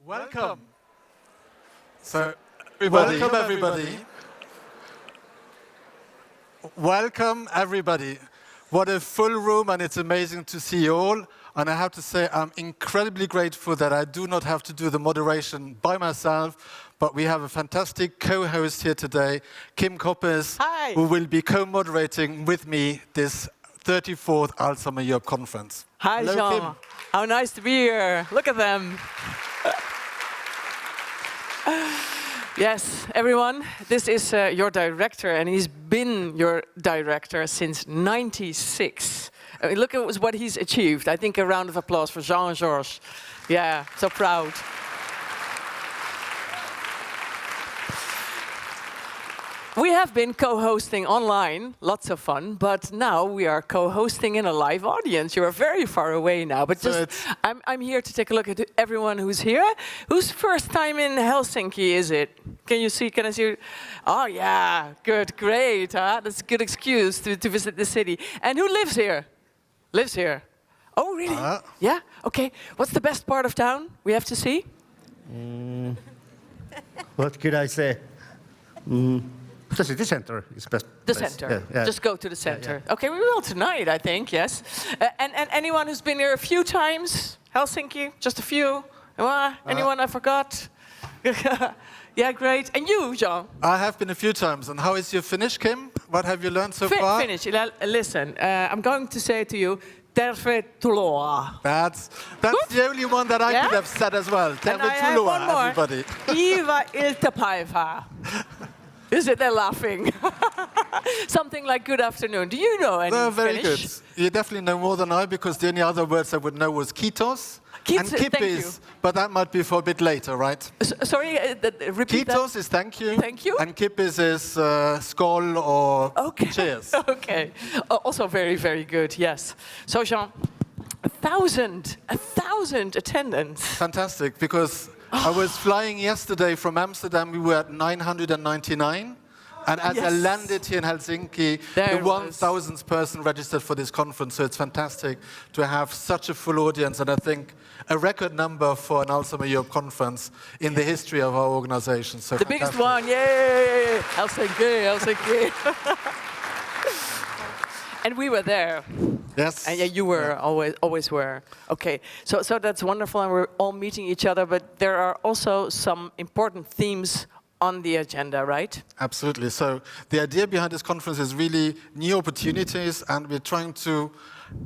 Welcome. So, welcome everybody. Welcome everybody. What a full room, and it's amazing to see you all. And I have to say, I'm incredibly grateful that I do not have to do the moderation by myself, but we have a fantastic co-host here today, Kim Koppes, who will be co-moderating with me this 34th Alzheimer Europe Conference. Hi, hello, Jean. Kim. How nice to be here. Look at them. Yes, everyone, this is your director, and he's been your director since '96. I mean, look at what he's achieved. I think a round of applause for Jean and Georges. Yeah, so proud. We have been co-hosting online, lots of fun, but now we are co-hosting in a live audience. You are very far away now, but So I'm here to take a look at everyone who's here. Whose first time in Helsinki is it? Can I see? Oh yeah, good, great. That's a good excuse to visit the city. And who lives here? Lives here. Oh really? Yeah, okay. What's the best part of town we have to see? What could I say? The city center is best. The place. center. Yeah. Just go to the center. Yeah. Okay, we will tonight, I think, yes. And anyone who's been here a few times? Helsinki? Just a few? Anyone I forgot? Yeah, great. And you, Jean? I have been a few times. And how is your Finnish, Kim? What have you learned so far? Finnish. Listen, I'm going to say to you, tervetuloa. That's the only one that I could have said as well. And I have one more. Everybody. Iva iltapäivää. Is it? They're laughing. Something like good afternoon. Do you know any Very Finnish? good. You definitely know more than I, because the only other words I would know was kiitos and Thank kippis, you. but that might be for a bit later, right? Sorry, repeat Kiitos is thank you. Thank you. And kippis is skål or cheers. Okay. Also very, very good, yes. So Jean, 1,000 attendants. Fantastic, because I was flying yesterday from Amsterdam. We were at 999. And as I landed here in Helsinki, the 1,000th person registered for this conference. So it's fantastic to have such a full audience, and I think a record number for an Alzheimer Europe conference in the history of our organization. So the biggest one, yay! Helsinki. And we were there. Yes. And yeah, you were, always were. Okay, so that's wonderful, and we're all meeting each other, but there are also some important themes on the agenda, right? Absolutely. So the idea behind this conference is really new opportunities, and we're trying to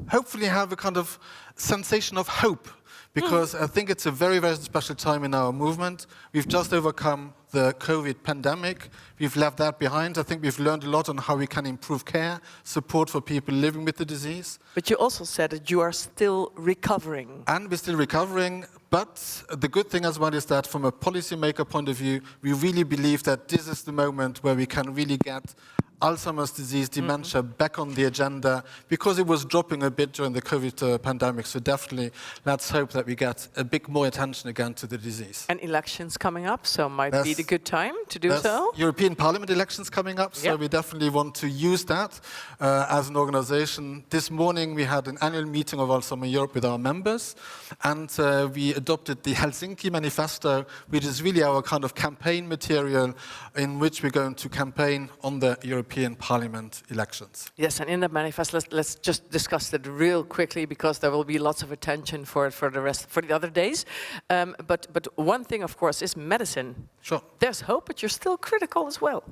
hopefully have a kind of sensation of hope, because I think it's a very, very special time in our movement. We've just overcome the COVID pandemic. We've left that behind. I think we've learned a lot on how we can improve care, support for people living with the disease. But you also said that you are still recovering. And we're still recovering. But the good thing as well is that from a policymaker point of view, we really believe that this is the moment where we can really get Alzheimer's disease, dementia back on the agenda, because it was dropping a bit during the COVID pandemic. So definitely, let's hope that we get a bit more attention again to the disease. And elections coming up, so might be the good time to do There's so. European Parliament elections coming up, so we definitely want to use that as an organization. This morning we had an annual meeting of Alzheimer Europe with our members, and we adopted the Helsinki Manifesto, which is really our kind of campaign material in which we're going to campaign on the European Parliament elections. Yes, and in the manifesto, let's just discuss that real quickly, because there will be lots of attention for it for the other days. But one thing, of course, is medicine. Sure. There's hope, but you're still critical as well.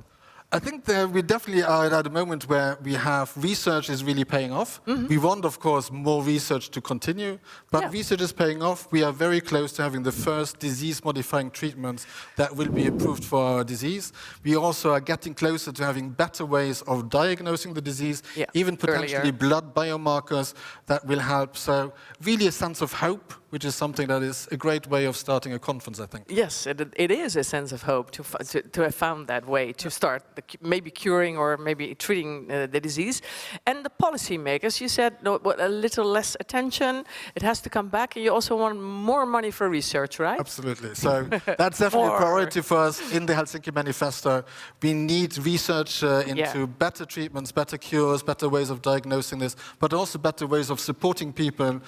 I think that we definitely are at a moment where we have research is really paying off. We want, of course, more research to continue, but research is paying off. We are very close to having the first disease-modifying treatments that will be approved for our disease. We also are getting closer to having better ways of diagnosing the disease, even potentially blood biomarkers that will help. So really a sense of hope, which is something that is a great way of starting a conference, I think. Yes, it is a sense of hope to have found that way to start maybe curing or maybe treating the disease. And the policymakers, you said no, a little less attention, it has to come back, and you also want more money for research, right? Absolutely. So that's definitely a priority for us in the Helsinki Manifesto. We need research into better treatments, better cures, better ways of diagnosing this, but also better ways of supporting people,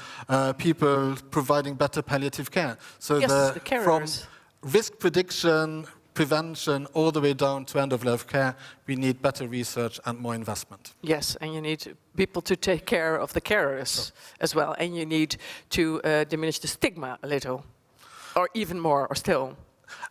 people providing better palliative care. So from risk prediction, prevention, all the way down to end-of-life care, we need better research and more investment. Yes, and you need people to take care of the carers as well, and you need to diminish the stigma a little, or even more, or still.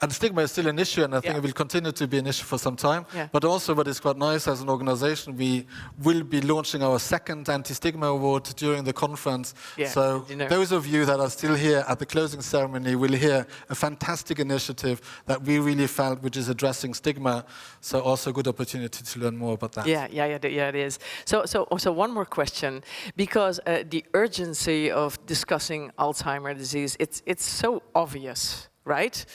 And stigma is still an issue, and I think it will continue to be an issue for some time. But also what is quite nice as an organization, we will be launching our second anti-stigma award during the conference. So those of you that are still here at the closing ceremony will hear a fantastic initiative that we really felt, which is addressing stigma. So also a good opportunity to learn more about that. Yeah, it is. So one more question, because the urgency of discussing Alzheimer's disease, it's so obvious, right?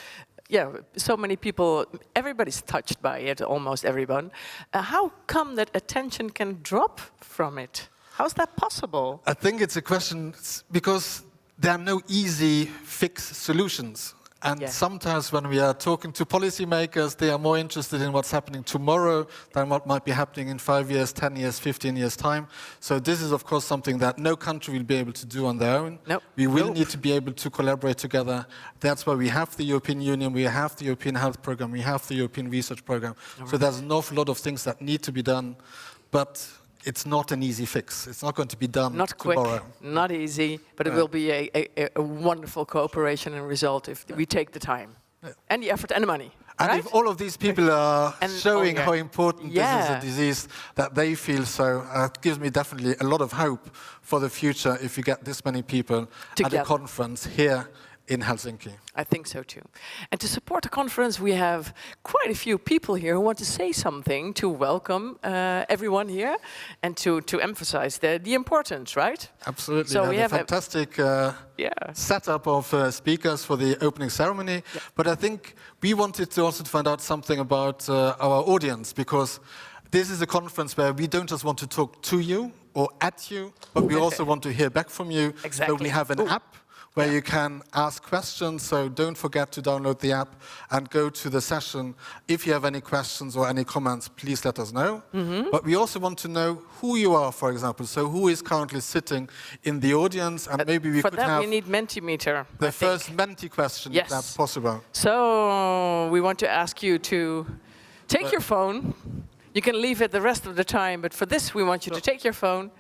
Yeah, so many people, everybody's touched by it, almost everyone. How come that attention can drop from it? How's that possible? I think it's a question because there are no easy fix solutions. And sometimes when we are talking to policymakers, they are more interested in what's happening tomorrow than what might be happening in 5 years, 10 years, 15 years' time. So this is, of course, something that no country will be able to do on their own. We will need to be able to collaborate together. That's why we have the European Union, we have the European Health Programme, we have the European Research Programme. So there's an awful lot of things that need to be done. But it's not an easy fix. It's not going to be done not tomorrow. Quick, not easy, but it will be a wonderful cooperation and result if we take the time and the effort and the money. And if all of these people are showing how important this is a disease that they feel so, it gives me definitely a lot of hope for the future if you get this many people together at a conference here in Helsinki. I think so too. And to support the conference, we have quite a few people here who want to say something to welcome everyone here and to emphasize the importance, right? Absolutely. So we have a fantastic setup of speakers for the opening ceremony. But I think we wanted to also find out something about our audience, because this is a conference where we don't just want to talk to you or at you, but we also want to hear back from you. So we have an app where you can ask questions, so don't forget to download the app and go to the session. If you have any questions or any comments, please let us know. But we also want to know who you are, for example, so who is currently sitting in the audience, and maybe we could have... For that we need Mentimeter. The first Menti question, if that's possible. So we want to ask you to take your phone. You can leave it the rest of the time, but for this we want you to take your phone.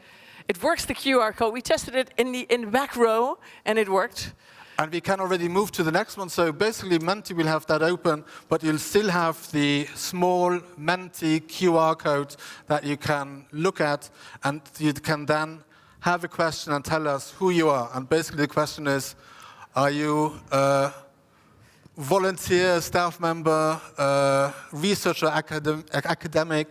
It works, the QR code. We tested it in the back row, and it worked. And we can already move to the next one. So basically, Menti will have that open, but you'll still have the small Menti QR code that you can look at, and you can then have a question and tell us who you are. And basically, the question is, are you a volunteer, staff member, researcher, academic?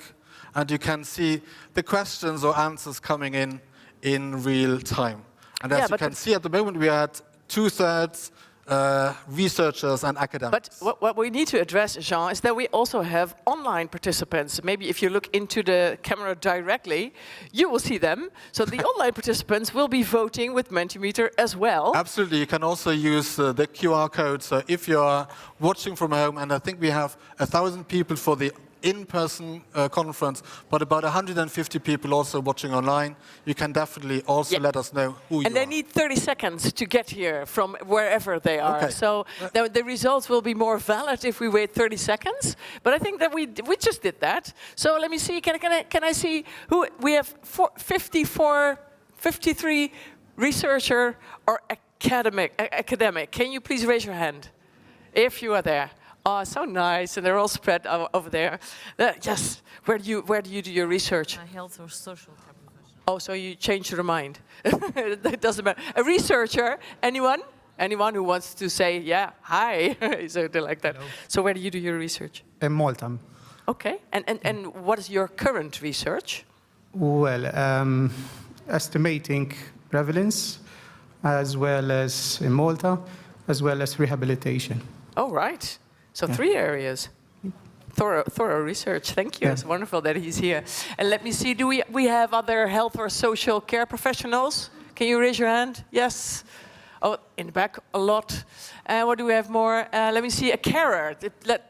And you can see the questions or answers coming in real time. And as you can see at the moment, we are at 2/3 researchers and academics. But what we need to address, Jean, is that we also have online participants. Maybe if you look into the camera directly, you will see them. So the online participants will be voting with Mentimeter as well. Absolutely. You can also use the QR code. So if you are watching from home, and I think we have 1,000 people for the in-person conference, but about 150 people also watching online. You can definitely also let us know who you are. And they need 30 seconds to get here from wherever they are. So the results will be more valid if we wait 30 seconds. But I think that we just did that. So let me see, can I see who, we have 53 researcher or academic. Can you please raise your hand if you are there? Oh, so nice, and they're all spread over there. Yes, where do you do your research? Health or social care professional. Oh, so you changed your mind. That doesn't matter. A researcher, anyone? Anyone who wants to say, yeah, hi, something like that. Hello. So where do you do your research? In Malta. Okay, and what is your current research? Well, estimating prevalence, as well as in Malta, as well as rehabilitation. Oh, right. So 3 areas. thorough research. Thank you. It's wonderful that he's here. And let me see, do we have other health or social care professionals? Can you raise your hand? Yes. Oh, in the back, a lot. What do we have more? Let me see, a carer.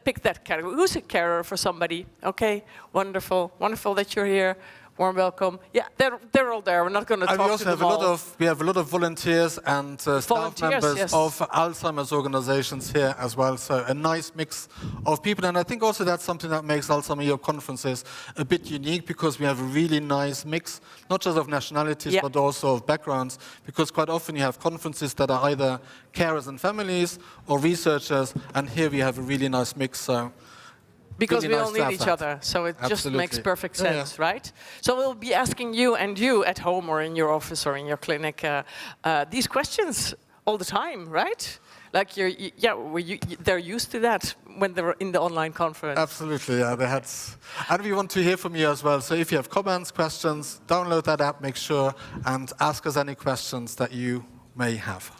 Pick that category. Who's a carer for somebody? Okay, wonderful. Wonderful that you're here. Warm welcome. Yeah, they're all there. We're not going to talk we also to have them all. we have a lot of volunteers and staff members of Alzheimer's organizations here as well. So a nice mix of people. And I think also that's something that makes Alzheimer Europe conferences a bit unique, because we have a really nice mix, not just of nationalities, but also of backgrounds. Because quite often you have conferences that are either carers and families or researchers, and here we have a really nice mix. So. Because really we nice all need each other, so it just makes perfect sense, right? So we'll be asking you and you at home or in your office or in your clinic these questions all the time, right? Like they're used to that when they're in the online conference. Absolutely, yeah. And we want to hear from you as well. So if you have comments, questions, download that app, make sure, and ask us any questions that you may have.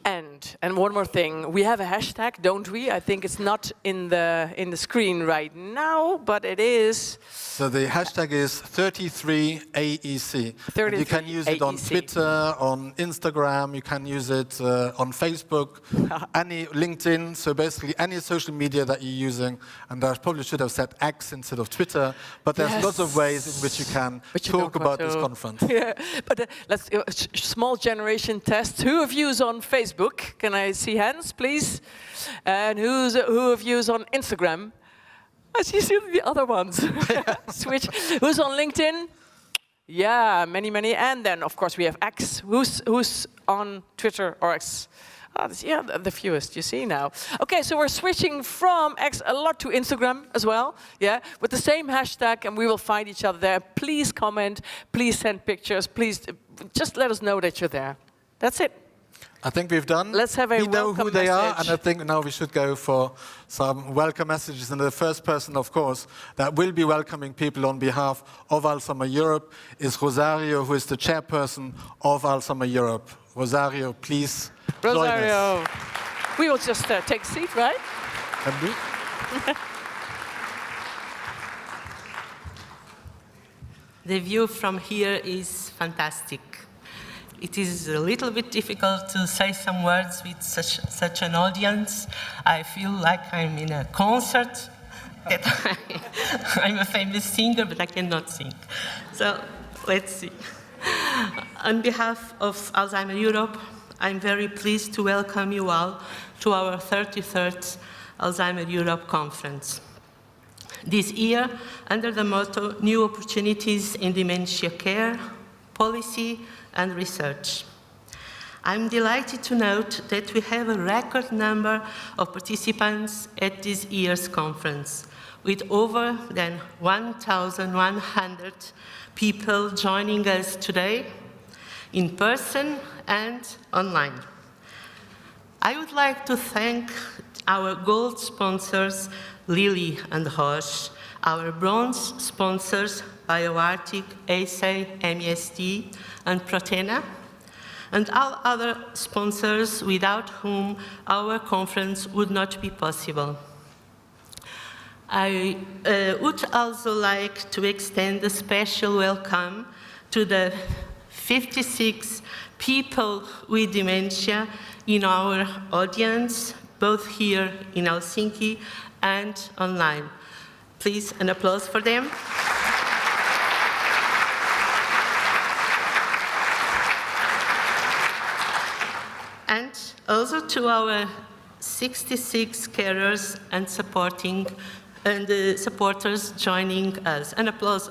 And one more thing, we have a hashtag, don't we? I think it's not in the screen right now, but it is. So the hashtag is 33AEC. And you can use it on Twitter, on Instagram, you can use it on Facebook, any LinkedIn, so basically any social media that you're using. And I probably should have said X instead of Twitter, but there's lots of ways in which you can talk about this conference. Yeah, but let's small generation test. Who of you is on Facebook? Can I see hands, please? And who of you is on Instagram? I see the other ones. Switch. Who's on LinkedIn? Yeah, many. And then, of course, we have X. Who's on Twitter or X? The fewest, you see now. Okay, so we're switching from X a lot to Instagram as well, with the same hashtag, and we will find each other there. Please comment, please send pictures, please just let us know that you're there. That's it. I think we've done. Let's have a we know who they message. are, and I think now we should go for some welcome messages. And the first person, of course, that will be welcoming people on behalf of Alzheimer Europe is Rosário, who is the chairperson of Alzheimer Europe. Rosário, please join us. We will just take a seat, right? Can we? The view from here is fantastic. It is a little bit difficult to say some words with such an audience. I feel like I'm in a concert. I'm a famous singer, but I cannot sing. So let's see. On behalf of Alzheimer Europe, I'm very pleased to welcome you all to our 33rd Alzheimer Europe conference. This year, under the motto, New Opportunities in Dementia Care, Policy and Research. I'm delighted to note that we have a record number of participants at this year's conference, with over than 1,100 people joining us today, in person and online. I would like to thank our gold sponsors, Lilly and Roche, our bronze sponsors, BioArctic, ASA, MESD, and Protena, and all other sponsors without whom our conference would not be possible. I would also like to extend a special welcome to the 56 people with dementia in our audience, both here in Helsinki and online. Please, an applause for them. And also to our 66 carers and supporters joining us. An applause.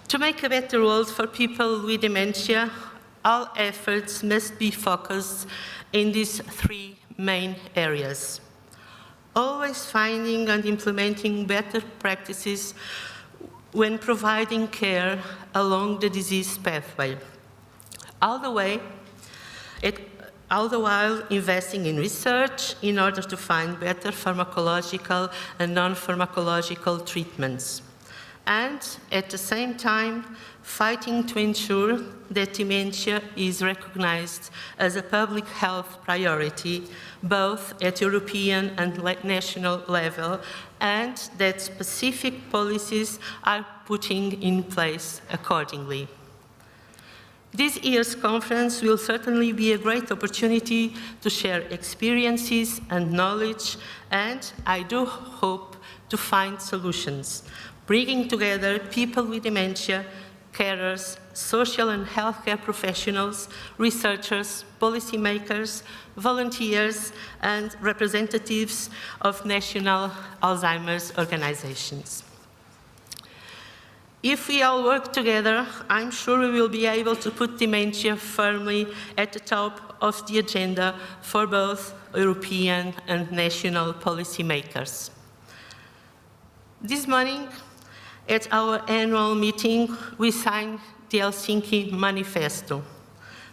To make a better world for people with dementia, all efforts must be focused in these three main areas. Always finding and implementing better practices when providing care along the disease pathway. All the while investing in research in order to find better pharmacological and non-pharmacological treatments. and at the same time fighting to ensure that dementia is recognized as a public health priority, both at European and national level, and that specific policies are putting in place accordingly. This year's conference will certainly be a great opportunity to share experiences and knowledge, and I do hope to find solutions, bringing together people with dementia, carers, social and healthcare professionals, researchers, policymakers, volunteers, and representatives of national Alzheimer's organizations. If we all work together, I'm sure we will be able to put dementia firmly at the top of the agenda for both European and national policymakers. This morning, at our annual meeting, we signed the Helsinki Manifesto.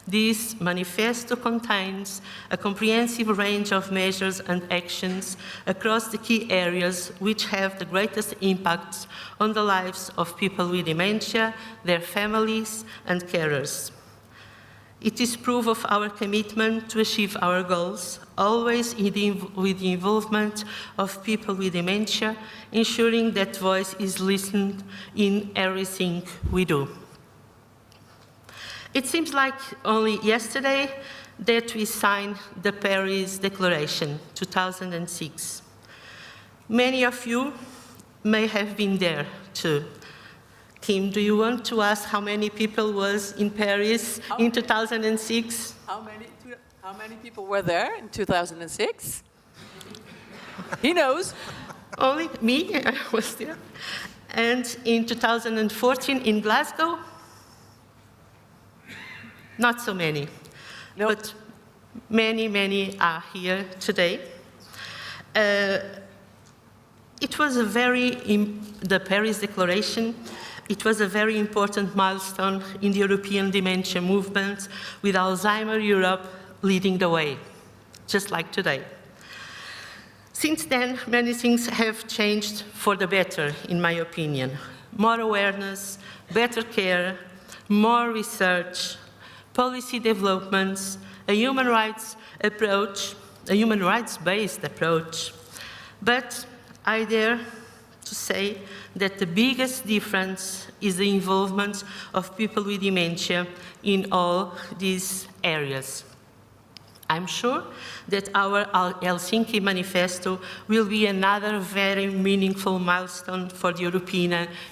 This manifesto contains a comprehensive range of measures and actions across the key areas which have the greatest impacts on the lives of people with dementia, their families, and carers. It is proof of our commitment to achieve our goals, always with the involvement of people with dementia, ensuring that voice is listened in everything we do. It seems like only yesterday that we signed the Paris Declaration, 2006. Many of you may have been there too. Kim, do you want to ask how many people was in Paris in 2006? How many people were there in 2006? He knows. Only me, I was there. And in 2014 in Glasgow? Not so many, No. but many are here today. It was the Paris Declaration, it was a very important milestone in the European dementia movement, with Alzheimer Europe leading the way, just like today. Since then, many things have changed for the better, in my opinion. More awareness, better care, more research, policy developments, a human rights-based approach. But I dare to say that the biggest difference is the involvement of people with dementia in all these areas. I'm sure that our Helsinki Manifesto will be another very meaningful milestone for the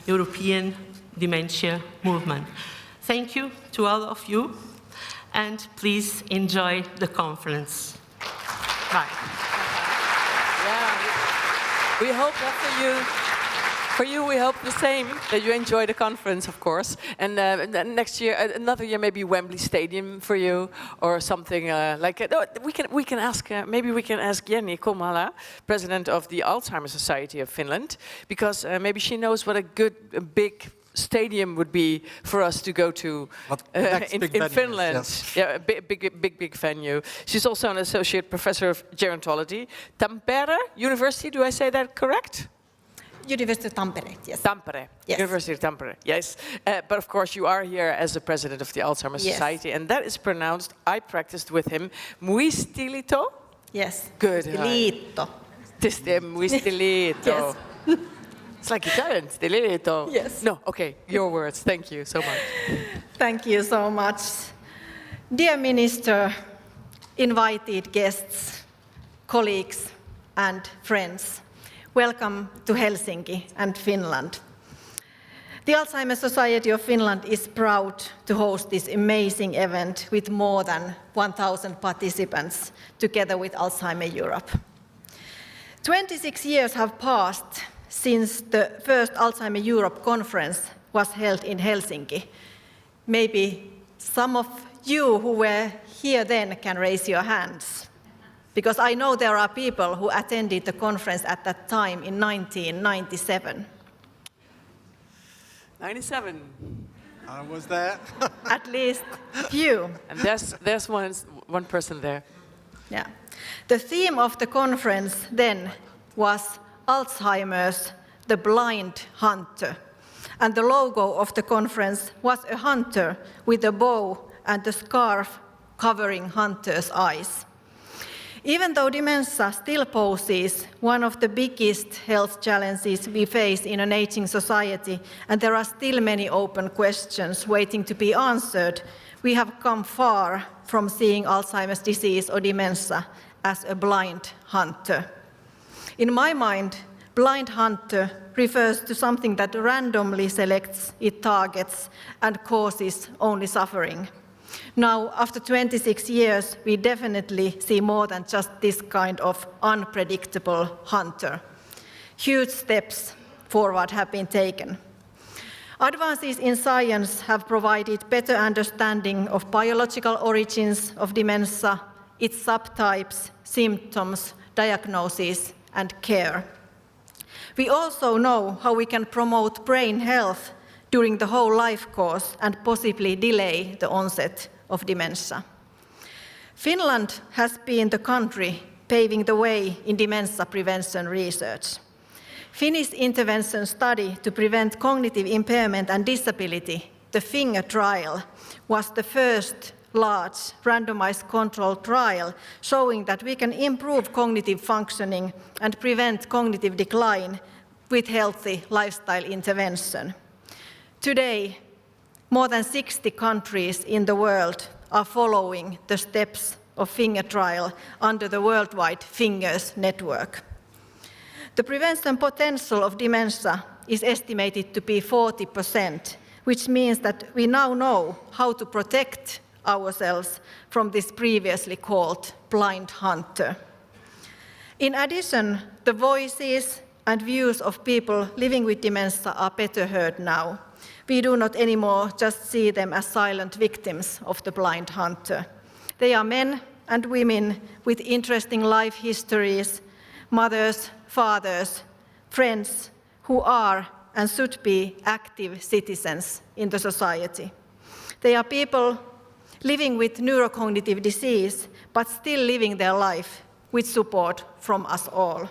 European dementia movement. Thank you to all of you, and please enjoy the conference. Bye. Yeah, we hope that for you, we hope the same, that you enjoy the conference, of course. And next year, another year, maybe Wembley Stadium for you, or something like it. No, we can ask, maybe we can ask Jenni, Kulmala, president of the Alzheimer Society of Finland, because maybe she knows what a big stadium would be for us to go to in Finland. Yes. Yeah, a big venue. She's also an associate professor of gerontology. Tampere University, do I say that correct? University of Tampere, yes. Tampere, yes. University of Tampere, yes. But of course you are here as the president of the Alzheimer Society, and that is pronounced, I practiced with him, Muistiliitto? Yes. Good. Muistiliitto. Muistiliitto. Yes. It's like Italian, Muistiliitto. Yes. No, okay, your words, thank you so much. Thank you so much. Dear Minister, invited guests, colleagues and friends, welcome to Helsinki and Finland. The Alzheimer Society of Finland is proud to host this amazing event with more than 1,000 participants together with Alzheimer Europe. 26 years have passed since the first Alzheimer Europe conference was held in Helsinki. Maybe some of you who were here then can raise your hands, because I know there are people who attended the conference at that time in 1997. 97. I was there. At least few. And there's one person there. Yeah. The theme of the conference then was Alzheimer's, the blind hunter. and the logo of the conference was a hunter with a bow and a scarf covering hunter's eyes. Even though dementia still poses one of the biggest health challenges we face in an aging society, and there are still many open questions waiting to be answered, we have come far from seeing Alzheimer's disease or dementia as a blind hunter. In my mind, blind hunter refers to something that randomly selects its targets and causes only suffering. Now, after 26 years, we definitely see more than just this kind of unpredictable hunter. Huge steps forward have been taken. Advances in science have provided better understanding of biological origins of dementia, its subtypes, symptoms, diagnosis, and care. We also know how we can promote brain health during the whole life course and possibly delay the onset of dementia. Finland has been the country paving the way in dementia prevention research. Finnish intervention study to prevent cognitive impairment and disability, the FINGER trial, was the first large randomized controlled trial showing that we can improve cognitive functioning and prevent cognitive decline with healthy lifestyle intervention. Today, more than 60 countries in the world are following the steps of FINGER trial under the worldwide FINGERS network. The prevention potential of dementia is estimated to be 40%, which means that we now know how to protect ourselves from this previously called blind hunter. In addition, the voices and views of people living with dementia are better heard now. We do not anymore just see them as silent victims of the blind hunter. They are men and women with interesting life histories, mothers, fathers, friends who are and should be active citizens in the society. They are people living with neurocognitive disease, but still living their life with support from us all.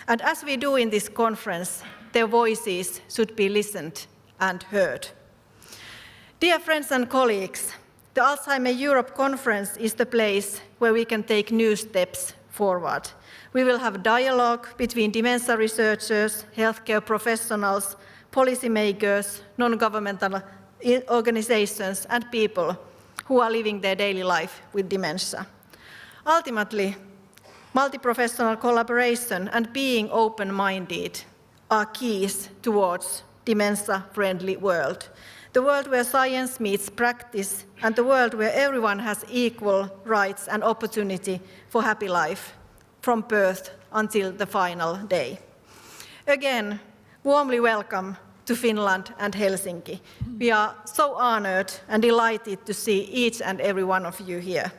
And as we do in this conference, their voices should be listened and heard. Dear friends and colleagues, the Alzheimer Europe conference is the place where we can take new steps forward. We will have dialogue between dementia researchers, healthcare professionals, policymakers, non-governmental organizations, and people who are living their daily life with dementia. Ultimately, multi-professional collaboration and being open-minded are keys towards dementia-friendly world. The world where science meets practice and the world where everyone has equal rights and opportunity for happy life from birth until the final day. Again, warmly welcome to Finland and Helsinki. We are so honored and delighted to see each and every one of you here.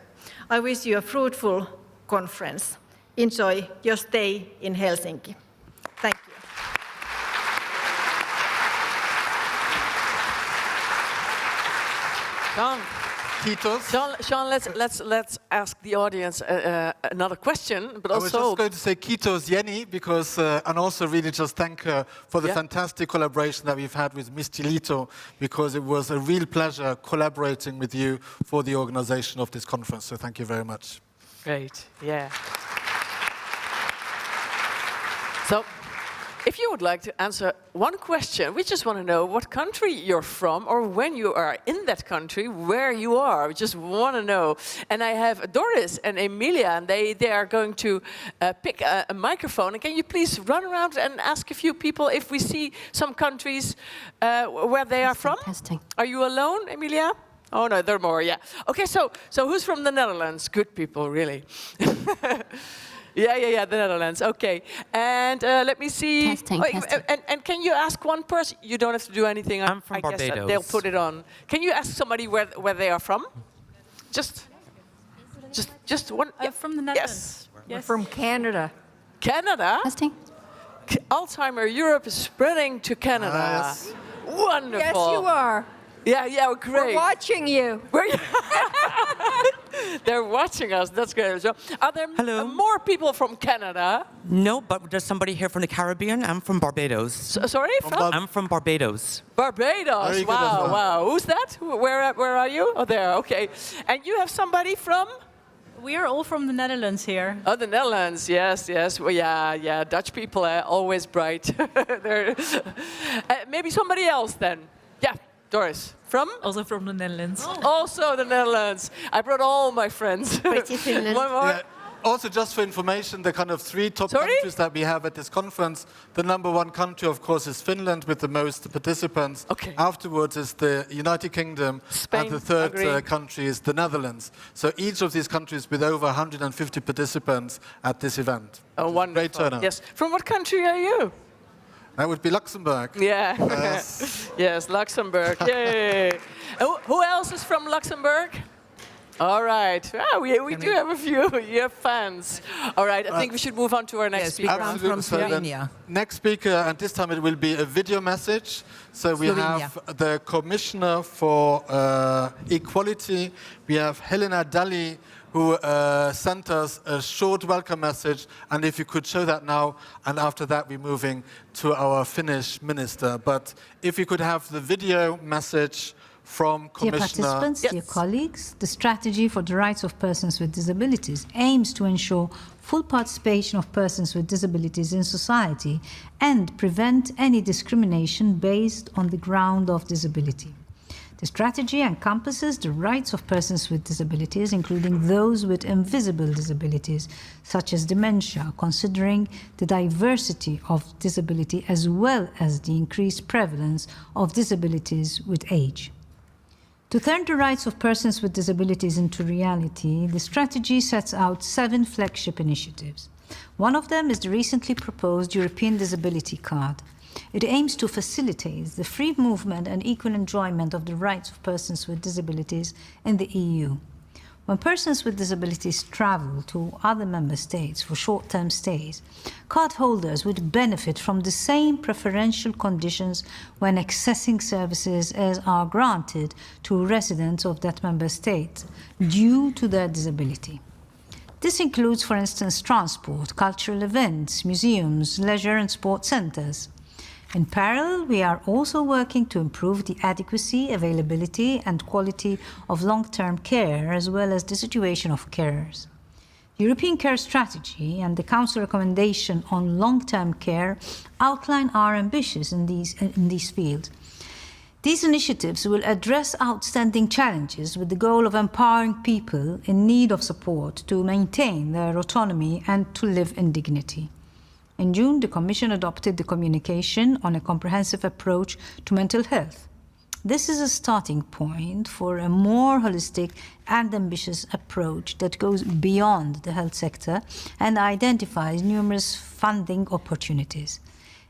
I wish you a fruitful conference. Enjoy your stay in Helsinki. Thank you. Sean, let's ask the audience another question, but also... I was just going to say kiitos Jenni, because, and also really just thank her for the fantastic collaboration that we've had with Muistiliitto, because it was a real pleasure collaborating with you for the organization of this conference, so thank you very much. Great, yeah. So, if you would like to answer one question, we just want to know what country you're from, or when you are in that country, where you are. We just want to know. And I have Doris and Emilia, and they are going to pick a microphone. And can you please run around and ask a few people if we see some countries where they are from? Testing. Are you alone, Emilia? Oh no, there are more, yeah. Okay, so who's from the Netherlands? Good people, really. Yeah, the Netherlands. Okay, and let me see. Testing. And can you ask one person? You don't have to do anything. I'm from I guess Barbados. they'll put it on. Can you ask somebody where they are from? Just one. I'm from the Netherlands. Yes. We're from Canada. Canada. Testing. Alzheimer Europe is spreading to Canada. Yes. Wonderful. Yes, you are. Yeah, great. We're watching you. They're watching us. That's great. So, are there more people from Canada? No, but there's somebody here from the Caribbean. I'm from Barbados. Sorry? I'm from Barbados. Barbados. Very good as Wow, well. wow. Who's that? Where are you? Oh, there. Okay. And you have somebody from? We are all from the Netherlands here. Oh, the Netherlands. Yes, yes. Well, yeah. Dutch people are always bright. Maybe somebody else then. Yeah, Doris. From? Also from the Netherlands. Also the Netherlands. I brought all my friends. Pretty Finland. One more. Yeah. Also, just for information, the kind of 3 top Sorry? countries that we have at this conference, the number 1 country, of course, is Finland with the most participants. Okay. Afterwards is the United Kingdom, Spain, and the third agree. country is the Netherlands. So each of these countries with over 150 participants at this event. Oh, wonderful. Great turnout. Yes. From what country are you? That would be Luxembourg. Yeah. Yes. Yes, Luxembourg. Yay. Who else is from Luxembourg? All right. We do have a few. You have fans. All right. I think we should move on to our next speaker. Absolutely. from So then Slovenia. next speaker, and this time it will be a video message. So we have the Commissioner for Equality. We have Helena Dalli, who sent us a short welcome message. And if you could show that now, and after that we're moving to our Finnish minister. But if you could have the video message from Dear Commissioner. participants, dear colleagues, the strategy for the rights of persons with disabilities aims to ensure full participation of persons with disabilities in society and prevent any discrimination based on the ground of disability. The strategy encompasses the rights of persons with disabilities, including those with invisible disabilities, such as dementia, considering the diversity of disability as well as the increased prevalence of disabilities with age. To turn the rights of persons with disabilities into reality, the strategy sets out 7 flagship initiatives. One of them is the recently proposed European Disability Card. It aims to facilitate the free movement and equal enjoyment of the rights of persons with disabilities in the EU. When persons with disabilities travel to other member states for short-term stays, card holders would benefit from the same preferential conditions when accessing services as are granted to residents of that member state due to their disability. This includes, for instance, transport, cultural events, museums, leisure and sports centres. In parallel, we are also working to improve the adequacy, availability and quality of long-term care, as well as the situation of carers. The European Care Strategy and the Council recommendation on long-term care outline our ambitions in these fields. These initiatives will address outstanding challenges with the goal of empowering people in need of support to maintain their autonomy and to live in dignity. In June, the Commission adopted the communication on a comprehensive approach to mental health. This is a starting point for a more holistic and ambitious approach that goes beyond the health sector and identifies numerous funding opportunities.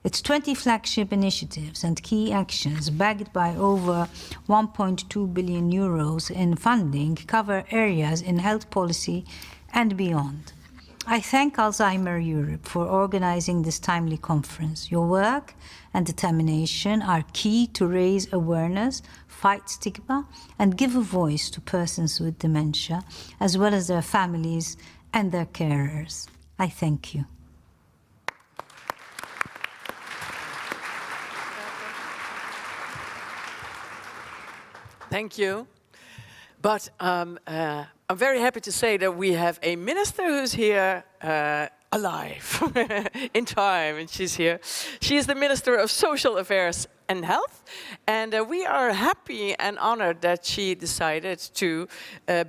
Its 20 flagship initiatives and key actions, backed by over 1.2 billion euros in funding, cover areas in health policy and beyond. I thank Alzheimer Europe for organizing this timely conference. Your work and determination are key to raise awareness, fight stigma, and give a voice to persons with dementia, as well as their families and their carers. I thank you. Thank you. But I'm very happy to say that we have a minister who's here alive in time, and she's here. She is the Minister of Social Affairs and Health, and we are happy and honored that she decided to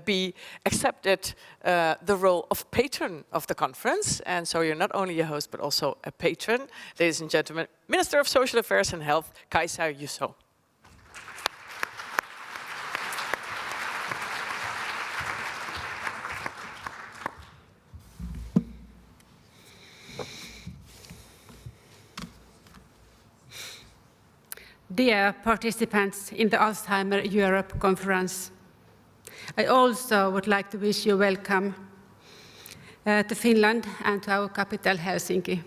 be accepted the role of patron of the conference. And so you're not only a host, but also a patron. Ladies and gentlemen, Minister of Social Affairs and Health, Kaisa, Juuso. Dear participants in the Alzheimer Europe conference, I also would like to wish you welcome to Finland and to our capital, Helsinki.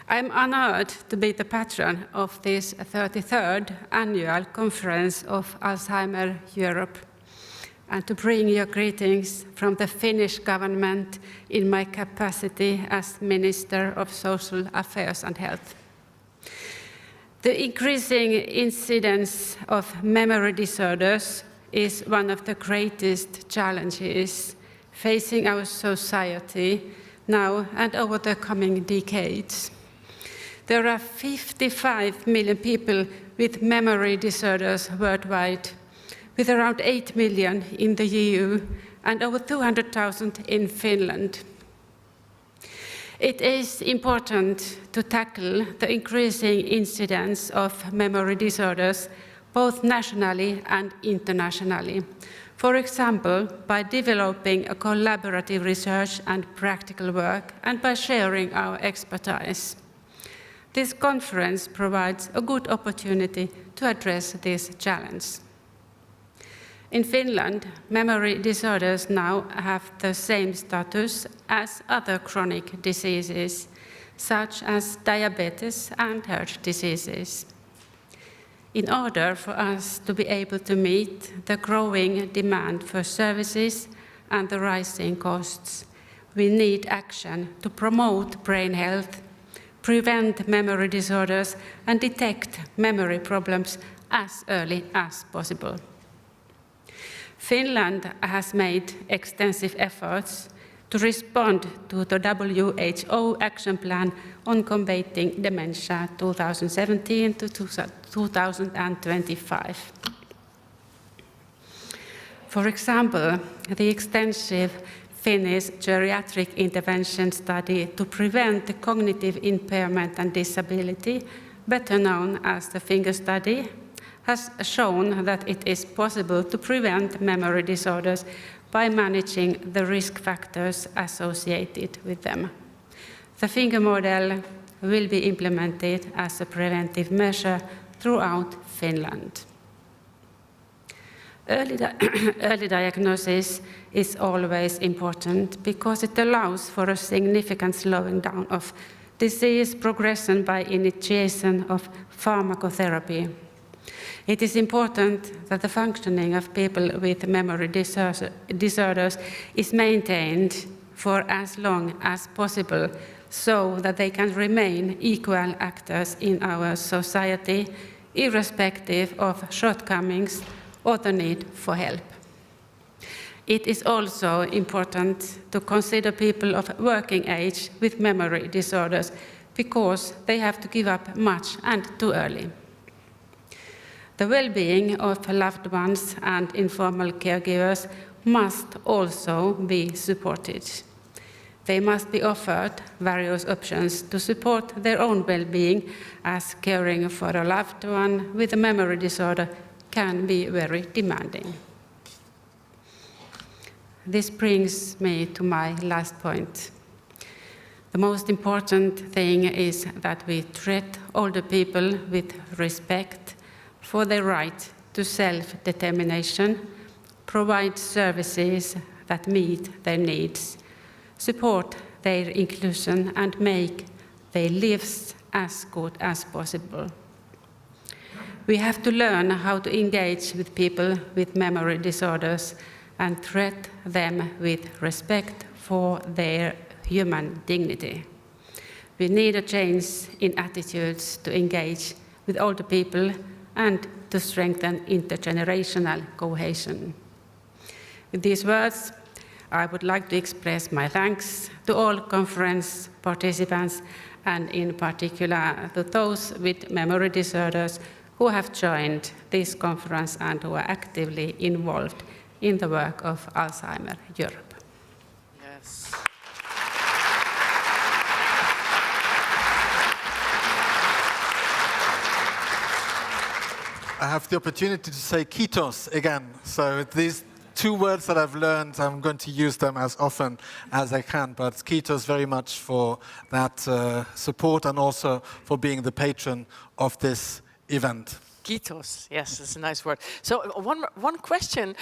I am honored to be the patron of this 33rd annual conference of Alzheimer Europe. and to bring your greetings from the Finnish government in my capacity as Minister of Social Affairs and Health. The increasing incidence of memory disorders is one of the greatest challenges facing our society now and over the coming decades. There are 55 million people with memory disorders worldwide, with around 8 million in the EU and over 200,000 in Finland. It is important to tackle the increasing incidence of memory disorders both nationally and internationally. For example, by developing a collaborative research and practical work and by sharing our expertise. This conference provides a good opportunity to address this challenge. In Finland, memory disorders now have the same status as other chronic diseases, such as diabetes and heart diseases. In order for us to be able to meet the growing demand for services and the rising costs, we need action to promote brain health, prevent memory disorders, and detect memory problems as early as possible. Finland has made extensive efforts to respond to the WHO Action Plan on Combating Dementia 2017 to 2025. For example, the extensive Finnish geriatric intervention study to prevent cognitive impairment and disability, better known as the finger study, has shown that it is possible to prevent memory disorders by managing the risk factors associated with them. The finger model will be implemented as a preventive measure throughout Finland. Early diagnosis is always important because it allows for a significant slowing down of disease progression by initiation of pharmacotherapy. It is important that the functioning of people with memory disorders is maintained for as long as possible so that they can remain equal actors in our society, irrespective of shortcomings or the need for help. It is also important to consider people of working age with memory disorders because they have to give up much and too early. The well-being of loved ones and informal caregivers must also be supported. They must be offered various options to support their own well-being, as caring for a loved one with a memory disorder can be very demanding. This brings me to my last point. The most important thing is that we treat older people with respect for their right to self-determination, provide services that meet their needs, support their inclusion, and make their lives as good as possible. We have to learn how to engage with people with memory disorders and treat them with respect for their human dignity. We need a change in attitudes to engage with older people and to strengthen intergenerational cohesion. With these words, I would like to express my thanks to all conference participants and in particular to those with memory disorders who have joined this conference and who are actively involved in the work of Alzheimer Europe. Yes. I have the opportunity to say kiitos again. So these two words that I've learned, I'm going to use them as often as I can. But kiitos very much for that support and also for being the patron of this event. Kiitos, yes, it's a nice word. So one question,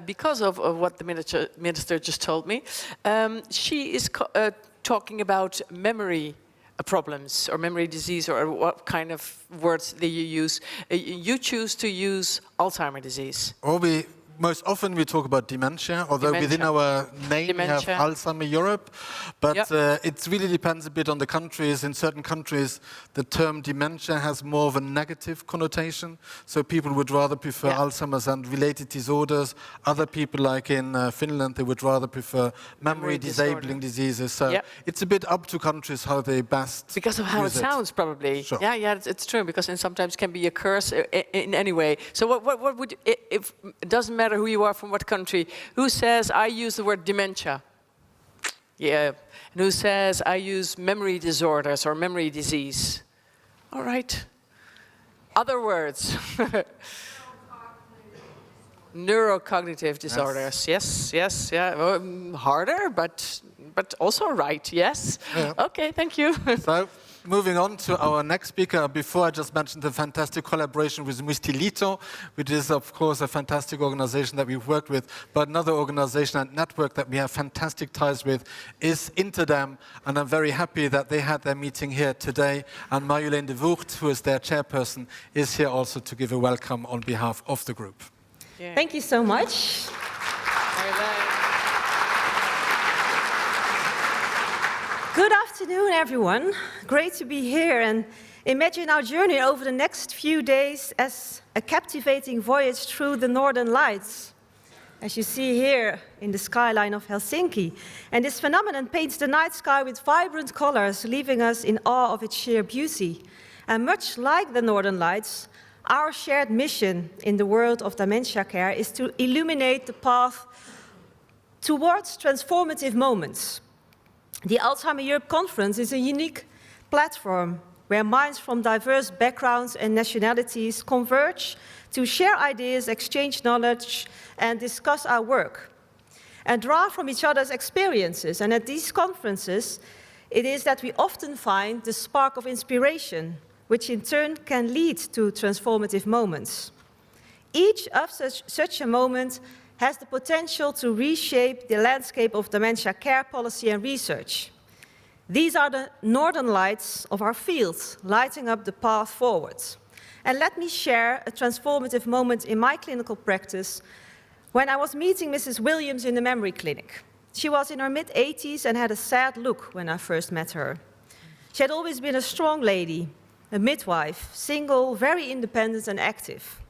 because of what the minister just told me. She is talking about memory problems or memory disease, or what kind of words do you use? You choose to use Alzheimer's disease. Or most often we talk about dementia, although within our name we have Alzheimer Europe. But it really depends a bit on the countries. In certain countries, the term dementia has more of a negative connotation. So people would rather prefer Alzheimer's and related disorders. Other people, like in Finland, they would rather prefer memory disabling diseases. So it's a bit up to countries how they best because of how it sounds, probably. Sure. Yeah, it's true, because it sometimes can be a curse in any way. So what would, if it doesn't matter who you are, from what country, who says I use the word dementia? Yeah. And who says I use memory disorders or memory disease? All right. Other words. Neurocognitive disorders. Yes. Well, harder, but also right. Yes. Yeah. Okay. Thank you. So, moving on to our next speaker. Before, I just mentioned the fantastic collaboration with Muistiliitto, which is, of course, a fantastic organization that we've worked with. But another organization and network that we have fantastic ties with is INTERDEM, and I'm very happy that they had their meeting here today. And Marjolein de Vugt, who is their chairperson, is here also to give a welcome on behalf of the group. Yeah. Thank you so much. Good afternoon, everyone. Great to be here, and imagine our journey over the next few days as a captivating voyage through the Northern Lights, as you see here in the skyline of Helsinki. And this phenomenon paints the night sky with vibrant colors, leaving us in awe of its sheer beauty. And much like the Northern Lights, our shared mission in the world of dementia care is to illuminate the path towards transformative moments. The Alzheimer Europe Conference is a unique platform where minds from diverse backgrounds and nationalities converge to share ideas, exchange knowledge, and discuss our work, and draw from each other's experiences. And at these conferences, it is that we often find the spark of inspiration, which in turn can lead to transformative moments. Each of such a moment has the potential to reshape the landscape of dementia care policy and research. These are the northern lights of our field, lighting up the path forward. And let me share a transformative moment in my clinical practice when I was meeting Mrs. Williams in the memory clinic. She was in her mid-80s and had a sad look when I first met her. She had always been a strong lady, a midwife, single, very independent and active.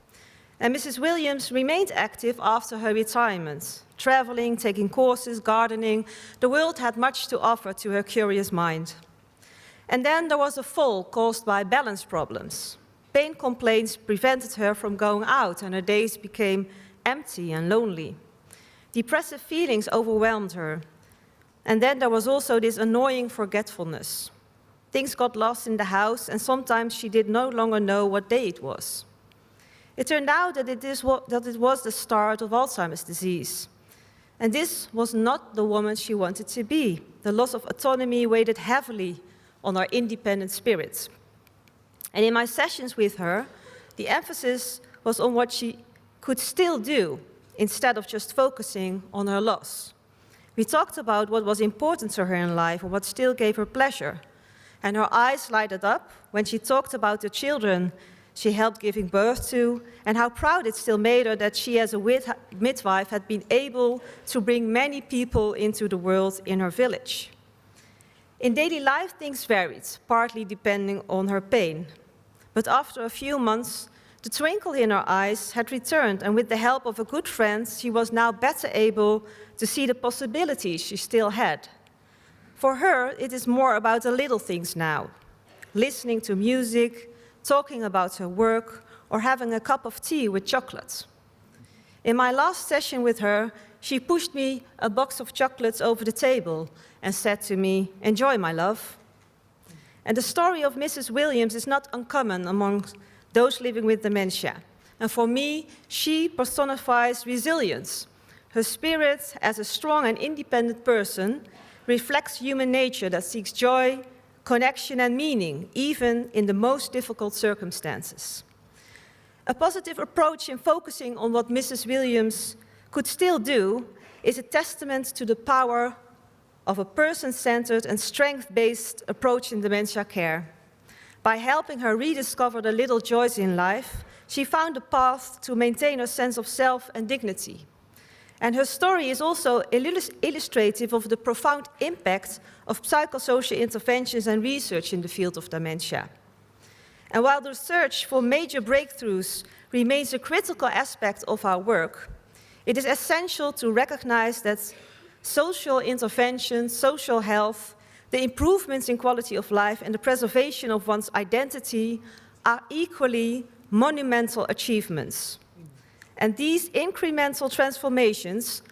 And Mrs. Williams remained active after her retirement, traveling, taking courses, gardening. The world had much to offer to her curious mind. And then there was a fall caused by balance problems. Pain complaints prevented her from going out, and her days became empty and lonely. Depressive feelings overwhelmed her. And then there was also this annoying forgetfulness. Things got lost in the house, and sometimes she did no longer know what day it was. It turned out that it was the start of Alzheimer's disease. And this was not the woman she wanted to be. The loss of autonomy weighed heavily on her independent spirit. And in my sessions with her, the emphasis was on what she could still do, instead of just focusing on her loss. We talked about what was important to her in life and what still gave her pleasure. And her eyes lighted up when she talked about the children she helped giving birth to, and how proud it still made her that she, as a midwife, had been able to bring many people into the world in her village. In daily life, things varied, partly depending on her pain. But after a few months, the twinkle in her eyes had returned, and with the help of a good friend, she was now better able to see the possibilities she still had. For her, it is more about the little things now, listening to music, talking about her work, or having a cup of tea with chocolate. In my last session with her, she pushed me a box of chocolates over the table and said to me, "Enjoy, my love." And the story of Mrs. Williams is not uncommon among those living with dementia. And for me, she personifies resilience. Her spirit, as a strong and independent person, reflects human nature that seeks joy, connection and meaning, even in the most difficult circumstances. A positive approach in focusing on what Mrs. Williams could still do is a testament to the power of a person-centered and strength-based approach in dementia care. By helping her rediscover the little joys in life, she found a path to maintain her sense of self and dignity. And her story is also illustrative of the profound impact of psychosocial interventions and research in the field of dementia. And while the search for major breakthroughs remains a critical aspect of our work, it is essential to recognize that social intervention, social health, the improvements in quality of life and the preservation of one's identity are equally monumental achievements. And these incremental transformations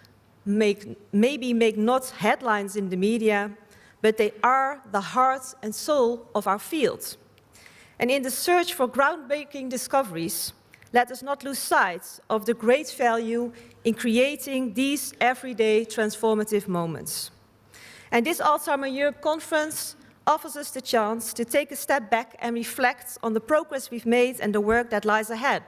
maybe make not headlines in the media, but they are the heart and soul of our field. And in the search for groundbreaking discoveries, let us not lose sight of the great value in creating these everyday transformative moments. And this Alzheimer Europe conference offers us the chance to take a step back and reflect on the progress we've made and the work that lies ahead.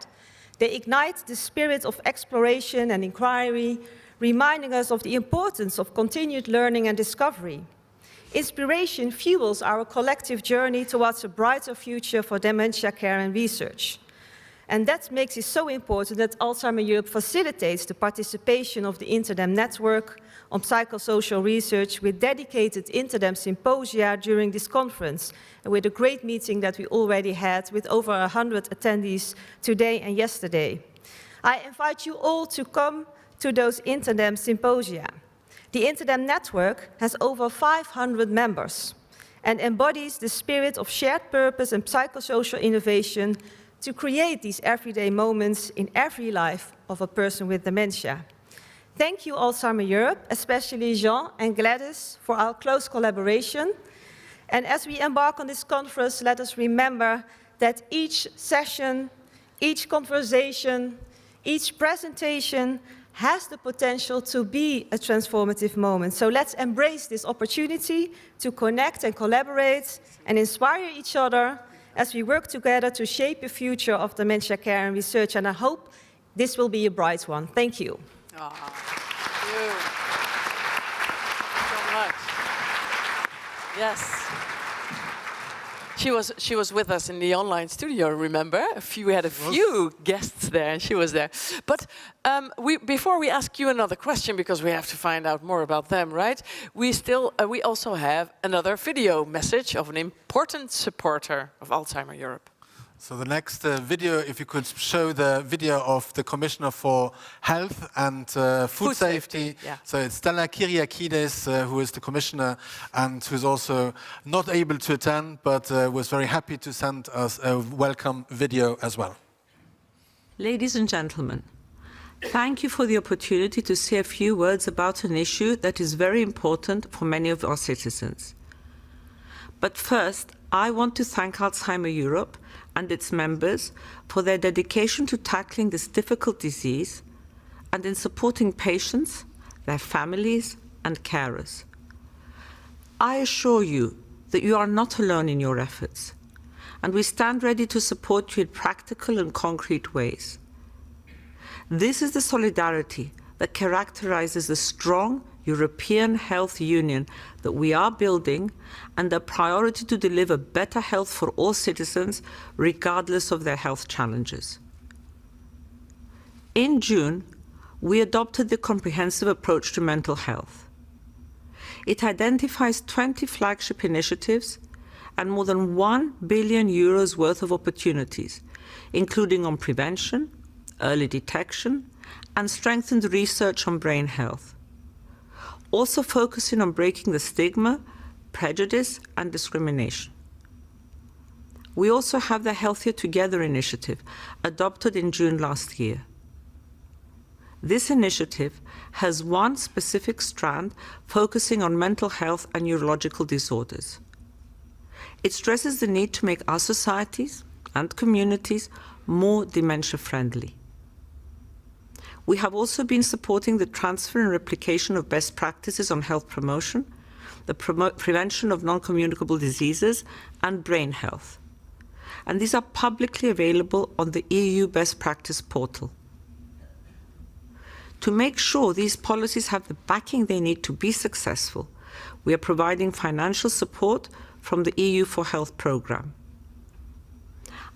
They ignite the spirit of exploration and inquiry, reminding us of the importance of continued learning and discovery. Inspiration fuels our collective journey towards a brighter future for dementia care and research. And that makes it so important that Alzheimer Europe facilitates the participation of the INTERDEM network on psychosocial research with dedicated INTERDEM symposia during this conference, and with a great meeting that we already had with over 100 attendees today and yesterday. I invite you all to come to those INTERDEM symposia. The INTERDEM network has over 500 members and embodies the spirit of shared purpose and psychosocial innovation to create these everyday moments in every life of a person with dementia. Thank you, Alzheimer Europe, especially Jean and Gladys, for our close collaboration. And as we embark on this conference, let us remember that each session, each conversation, each presentation has the potential to be a transformative moment. So let's embrace this opportunity to connect and collaborate and inspire each other as we work together to shape the future of dementia care and research. And I hope this will be a bright one. Thank you. Oh, thank you so much. Yes. She was with us in the online studio, remember? We had a few guests there, and she was there. But before we ask you another question, because we have to find out more about them, right? We also have another video message of an important supporter of Alzheimer Europe. So the next video, if you could show the video of the Commissioner for Health and Food Safety. Yeah. So it's Stella Kyriakides, who is the Commissioner and who's also not able to attend, but was very happy to send us a welcome video as well. Ladies and gentlemen, thank you for the opportunity to say a few words about an issue that is very important for many of our citizens. But first, I want to thank Alzheimer Europe and its members for their dedication to tackling this difficult disease and in supporting patients, their families, and carers. I assure you that you are not alone in your efforts, and we stand ready to support you in practical and concrete ways. This is the solidarity that characterizes the strong European Health Union that we are building, and the priority to deliver better health for all citizens, regardless of their health challenges. In June, we adopted the comprehensive approach to mental health. It identifies 20 flagship initiatives and more than €1 billion worth of opportunities, including on prevention, early detection, and strengthened research on brain health. Also focusing on breaking the stigma, prejudice, and discrimination. We also have the Healthier Together initiative, adopted in June last year. This initiative has one specific strand focusing on mental health and neurological disorders. It stresses the need to make our societies and communities more dementia-friendly. We have also been supporting the transfer and replication of best practices on health promotion, the prevention of non-communicable diseases, and brain health. And these are publicly available on the EU Best Practice portal. To make sure these policies have the backing they need to be successful, we are providing financial support from the EU for Health programme.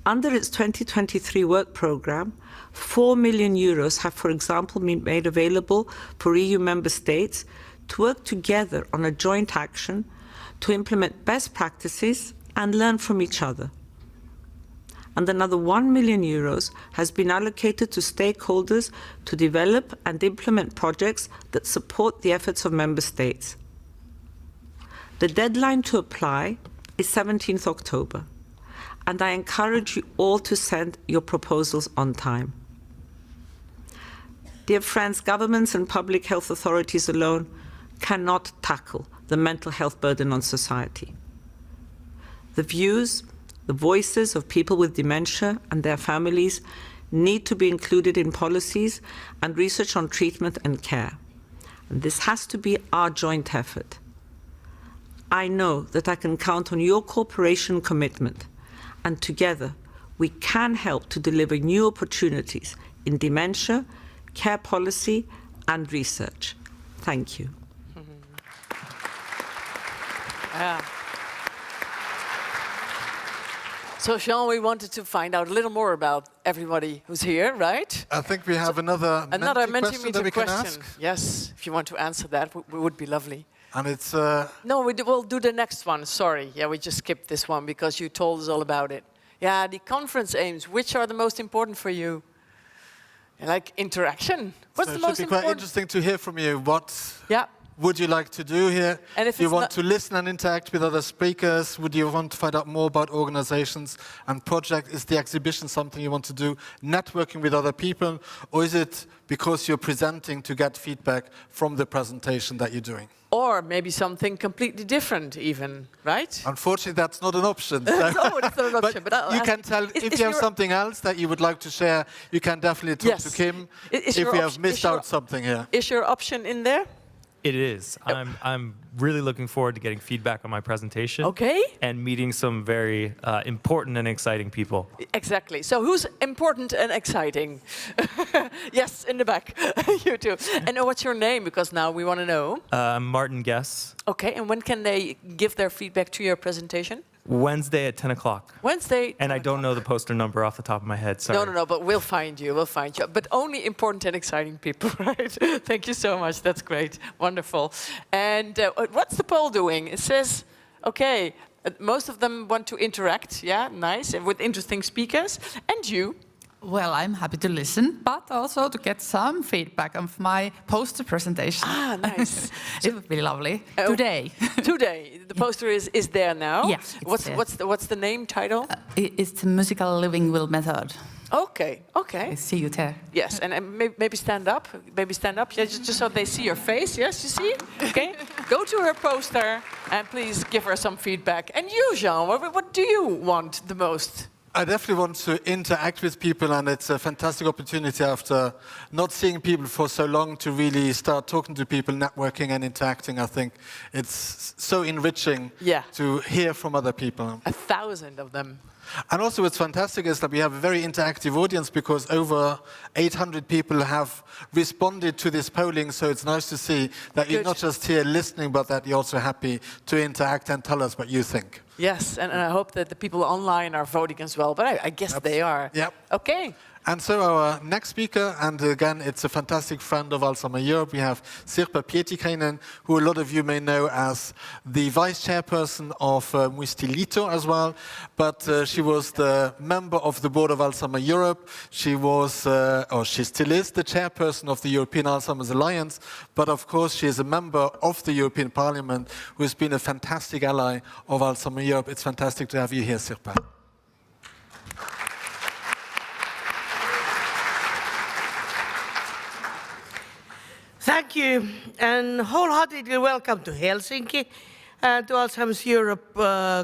Under its 2023 work programme, 4 million euros have, for example, been made available for EU member states to work together on a joint action to implement best practices and learn from each other. And another 1 million euros has been allocated to stakeholders to develop and implement projects that support the efforts of member states. The deadline to apply is 17th October, and I encourage you all to send your proposals on time. Dear friends, governments and public health authorities alone cannot tackle the mental health burden on society. The views, the voices of people with dementia and their families need to be included in policies and research on treatment and care. And this has to be our joint effort. I know that I can count on your cooperation and commitment, and together we can help to deliver new opportunities in dementia, care policy and research. Thank you. Yeah. So, Jean, we wanted to find out a little more about everybody who's here, right? I think we have another Mentimeter question. question. Yes, if you want to answer that, would be lovely. And it's... No, we'll do the next one, sorry. Yeah, we just skipped this one because you told us all about it. Yeah, the conference aims, which are the most important for you? Like interaction. What's the most important? It should be quite interesting to hear from you. What would you like to do here? And if you want to listen and interact with other speakers? Would you want to find out more about organizations and projects? Is the exhibition something you want to do, networking with other people? Or is it because you're presenting to get feedback from the presentation that you're doing? Or maybe something completely different even, right? Unfortunately, that's not an option. No, it's not an option. But you can tell if you have something else that you would like to share, you can definitely talk to Kim if you have missed out something here. Is your option in there? It is. I'm really looking forward to getting feedback on my presentation. Okay. And meeting some very important and exciting people. Exactly. So who's important and exciting? Yes, in the back. You too. And what's your name? Because now we want to know. I'm Martin Guess. Okay. And when can they give their feedback to your presentation? Wednesday at 10 o'clock. Wednesday. And I don't know the poster number off the top of my head, sorry. No, but we'll find you. But only important and exciting people, right? Thank you so much. That's great. Wonderful. And what's the poll doing? It says, okay, most of them want to interact. Yeah, nice. And with interesting speakers. And you? Well, I'm happy to listen, but also to get some feedback of my poster presentation. Ah, nice. It would be lovely. Today. Today. The poster is there now? Yeah. What's the name, title? It's the musical living will method. Okay. I see you there. Yes, and maybe stand up. Yeah, just so they see your face. Yes, you see? Okay. Go to her poster and please give her some feedback. And you, Jean, what do you want the most? I definitely want to interact with people, and it's a fantastic opportunity after not seeing people for so long to really start talking to people, networking and interacting. I think it's so enriching to hear from other people. 1,000 of them. And also what's fantastic is that we have a very interactive audience because over 800 people have responded to this polling, so it's nice to see that you're not just here listening, but that you're also happy to interact and tell us what you think. Yes, and I hope that the people online are voting as well, but I guess they are. Yep. Okay. And so our next speaker, and again, it's a fantastic friend of Alzheimer Europe, we have Sirpa Pietikäinen, who a lot of you may know as the vice chairperson of Muistiliitto as well, but she was the member of the board of Alzheimer Europe. She was, or she still is, the chairperson of the European Alzheimer's Alliance, but of course she is a member of the European Parliament who has been a fantastic ally of Alzheimer Europe. It's fantastic to have you here, Sirpa. Thank you, and wholeheartedly welcome to Helsinki, to Alzheimer's Europe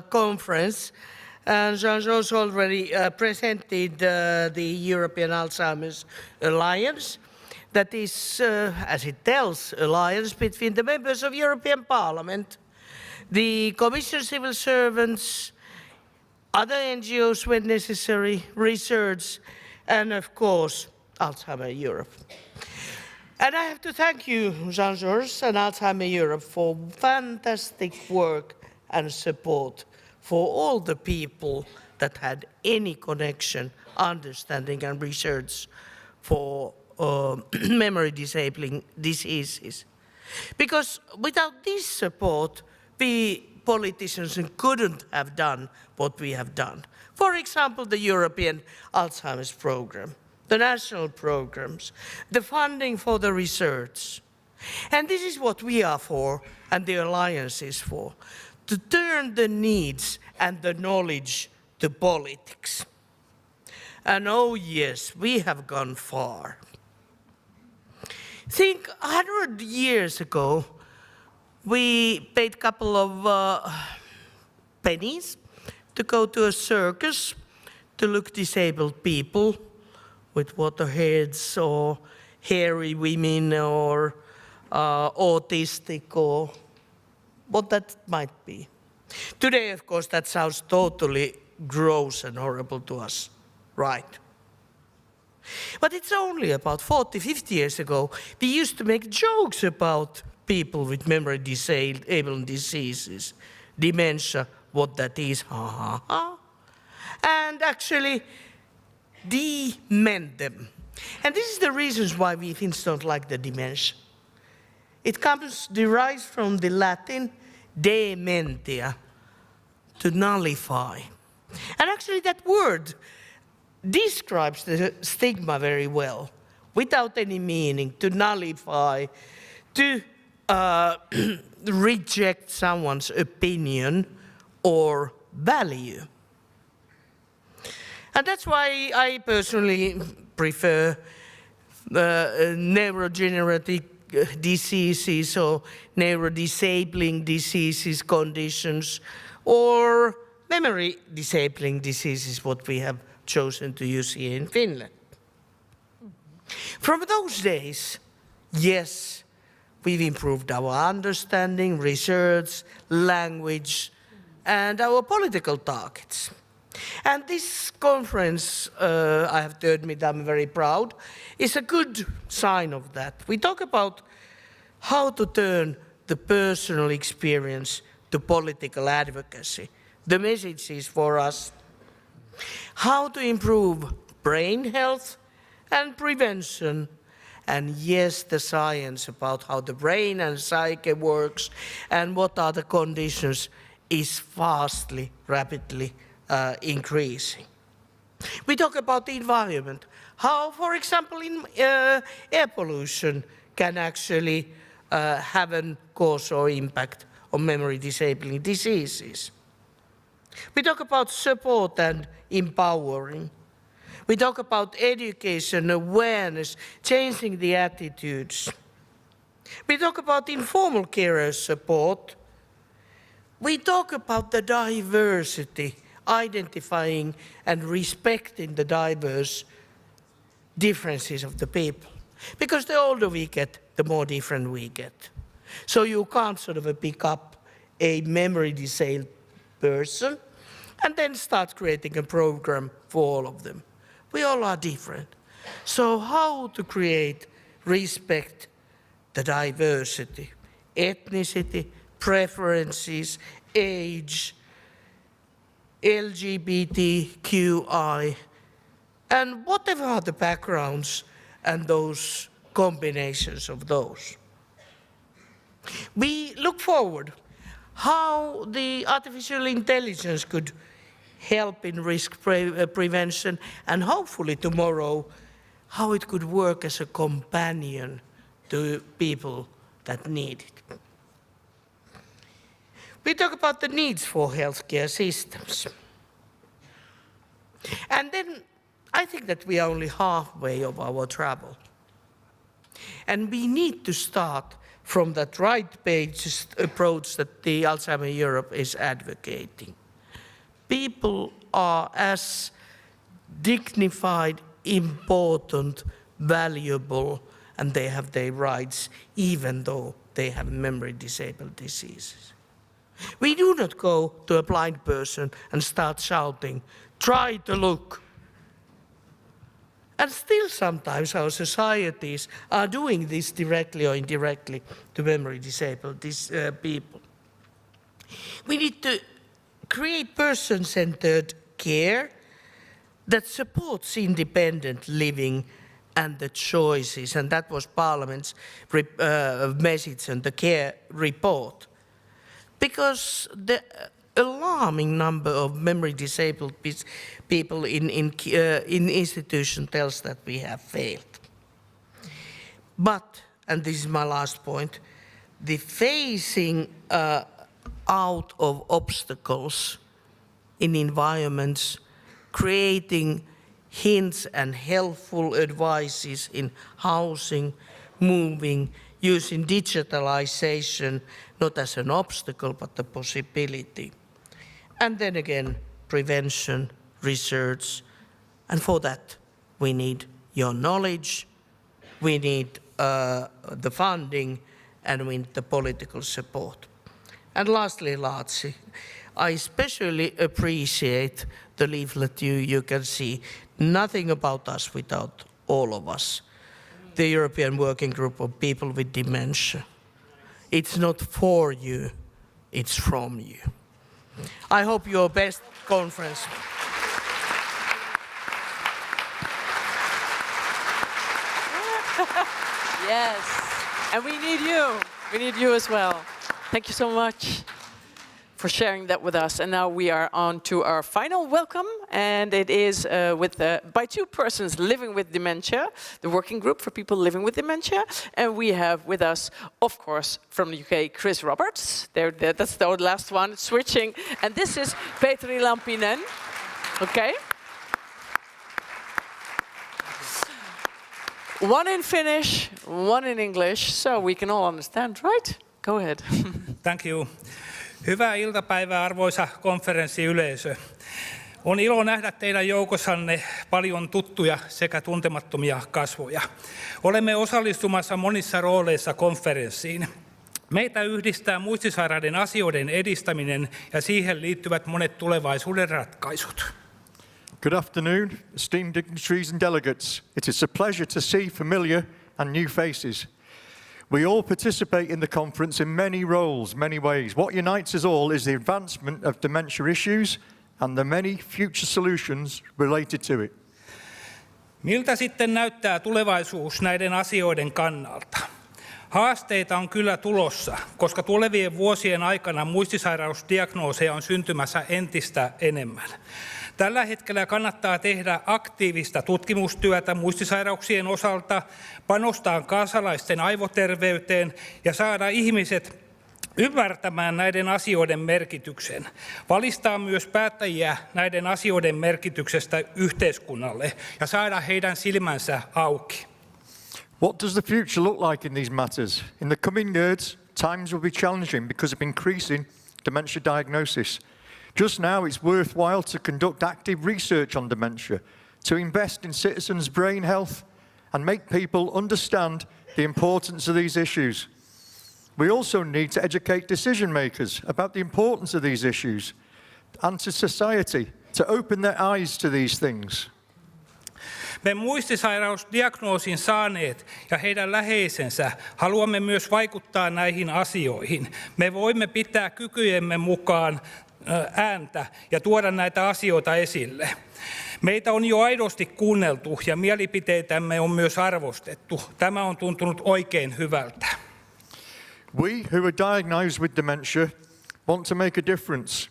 conference. And Jean-Jacques already presented the European Alzheimer's Alliance. That is, as it tells, alliance between the members of European Parliament, the Commission civil servants, other NGOs when necessary, research, and of course, Alzheimer Europe. And I have to thank you, Jean-Georges and Alzheimer Europe, for fantastic work and support for all the people that had any connection, understanding and research for memory disabling diseases. Because without this support, we politicians couldn't have done what we have done. For example, the European Alzheimer's program, the national programs, the funding for the research. And this is what we are for, and the Alliance is for, to turn the needs and the knowledge to politics. And oh yes, we have gone far. Think 100 years ago, we paid a couple of pennies to go to a circus to look disabled people with water heads or hairy women or autistic or what that might be. Today, of course, that sounds totally gross and horrible to us, right? But it's only about 40, 50 years ago, we used to make jokes about people with memory disabling diseases, dementia, what that is, ha ha ha, and actually demend them. And this is the reasons why we Finns don't like the dementia. It derives from the Latin dementia, to nullify. And actually that word describes the stigma very well, without any meaning, to nullify, to reject someone's opinion or value. And that's why I personally prefer neurodegenerative diseases or neurodisabling diseases, conditions, or memory disabling diseases, what we have chosen to use here in Finland. From those days, yes, we've improved our understanding, research, language, and our political targets. And this conference, I have to admit I'm very proud, is a good sign of that. We talk about how to turn the personal experience to political advocacy. The message is for us how to improve brain health and prevention, and yes, the science about how the brain and psyche works and what are the conditions is vastly, rapidly increasing. We talk about the environment, how, for example, air pollution can actually have a cause or impact on memory disabling diseases. We talk about support and empowering. We talk about education, awareness, changing the attitudes. We talk about informal carer support. We talk about the diversity, identifying and respecting the diverse differences of the people. Because the older we get, the more different we get. So you can't sort of pick up a memory disabled person and then start creating a program for all of them. We all are different. So how to create, respect the diversity, ethnicity, preferences, age, LGBTQI, and whatever are the backgrounds and those combinations of those. We look forward how the artificial intelligence could help in risk prevention, and hopefully tomorrow how it could work as a companion to people that need it. We talk about the needs for healthcare systems. And then I think that we are only halfway of our travel. And we need to start from that right-based approach that the Alzheimer Europe is advocating. People are as dignified, important, valuable, and they have their rights, even though they have memory-disabled diseases. We do not go to a blind person and start shouting, "Try to look." And still sometimes our societies are doing this directly or indirectly to memory-disabled people. We need to create person-centered care that supports independent living and the choices, and that was Parliament's message in the care report. Because the alarming number of memory disabled people in institutions tells that we have failed. But, and this is my last point, the phasing out of obstacles in environments, creating hints and helpful advices in housing, moving, using digitalization, not as an obstacle, but a possibility. And then again, prevention, research, and for that, we need your knowledge, we need the funding, and we need the political support. And lastly, Laatsi, I especially appreciate the leaflet you can see. Nothing about us without all of us. The European Working Group of People with Dementia. It's not for you, it's from you. I hope your best conference. Yes, and we need you. We need you as well. Thank you so much for sharing that with us. And now we are on to our final welcome, and it is by two persons living with dementia, the working group for people living with dementia. And we have with us, of course, from the UK, Chris Roberts. That's the last one, switching. And this is Petri Lampinen. Okay. One in Finnish, one in English, so we can all understand, right? Go ahead. Thank you. Hyvää iltapäivää, arvoisa konferenssiyleisö. On ilo nähdä teidän joukossanne paljon tuttuja sekä tuntemattomia kasvoja. Olemme osallistumassa monissa rooleissa konferenssiin. Meitä yhdistää muistisairaiden asioiden edistäminen ja siihen liittyvät monet tulevaisuuden ratkaisut. Good afternoon, esteemed dignitaries and delegates. It is a pleasure to see familiar and new faces. We all participate in the conference in many roles, many ways. What unites us all is the advancement of dementia issues and the many future solutions related to it. Miltä sitten näyttää tulevaisuus näiden asioiden kannalta? Haasteita on kyllä tulossa, koska tulevien vuosien aikana muistisairausdiagnooseja on syntymässä entistä enemmän. Tällä hetkellä kannattaa tehdä aktiivista tutkimustyötä muistisairauksien osalta, panostaa kansalaisten aivoterveyteen ja saada ihmiset ymmärtämään näiden asioiden merkityksen. Valistaa myös päättäjiä näiden asioiden merkityksestä yhteiskunnalle ja saada heidän silmänsä auki. What does the future look like in these matters? In the coming years, times will be challenging because of increasing dementia diagnosis. Just now, it's worthwhile to conduct active research on dementia, to invest in citizens' brain health and make people understand the importance of these issues. We also need to educate decision makers about the importance of these issues and to society to open their eyes to these things. Me muistisairausdiagnoosin saaneet ja heidän läheisensä haluamme myös vaikuttaa näihin asioihin. Me voimme pitää kykyjemme mukaan ääntä ja tuoda näitä asioita esille. Meitä on jo aidosti kuunneltu ja mielipiteitämme on myös arvostettu. Tämä on tuntunut oikein hyvältä. We who are diagnosed with dementia want to make a difference,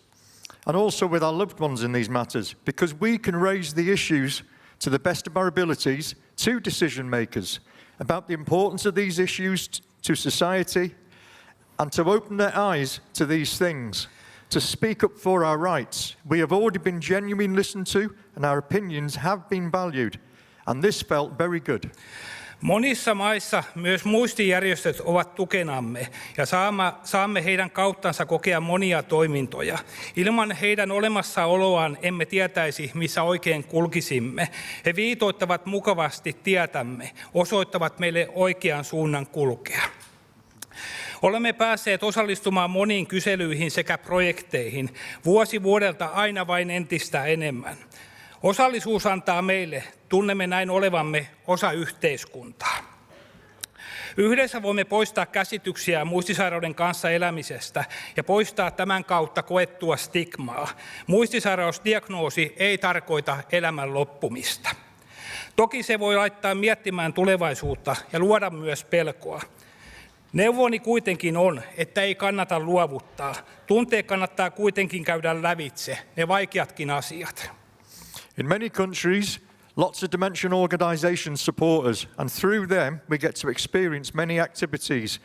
and also with our loved ones in these matters, because we can raise the issues to the best of our abilities to decision makers about the importance of these issues to society and to open their eyes to these things. To speak up for our rights. We have already been genuinely listened to and our opinions have been valued, and this felt very good. Monissa maissa myös muistijärjestöt ovat tukenamme ja saamme heidän kauttansa kokea monia toimintoja. Ilman heidän olemassaoloaan emme tietäisi, missä oikein kulkisimme. He viitoittavat mukavasti tietämme, osoittavat meille oikean suunnan kulkea. Olemme päässeet osallistumaan moniin kyselyihin sekä projekteihin, vuosi vuodelta aina vain entistä enemmän. Osallisuus antaa meille, tunnemme näin olevamme osa yhteiskuntaa. Yhdessä voimme poistaa käsityksiä muistisairauden kanssa elämisestä ja poistaa tämän kautta koettua stigmaa. Muistisairausdiagnoosi ei tarkoita elämän loppumista. Toki se voi laittaa miettimään tulevaisuutta ja luoda myös pelkoa. Neuvoni kuitenkin on, että ei kannata luovuttaa. Tunteet kannattaa kuitenkin käydä lävitse, ne vaikeatkin asiat. In many countries, lots of dementia organisations support us, and through them we get to experience many activities.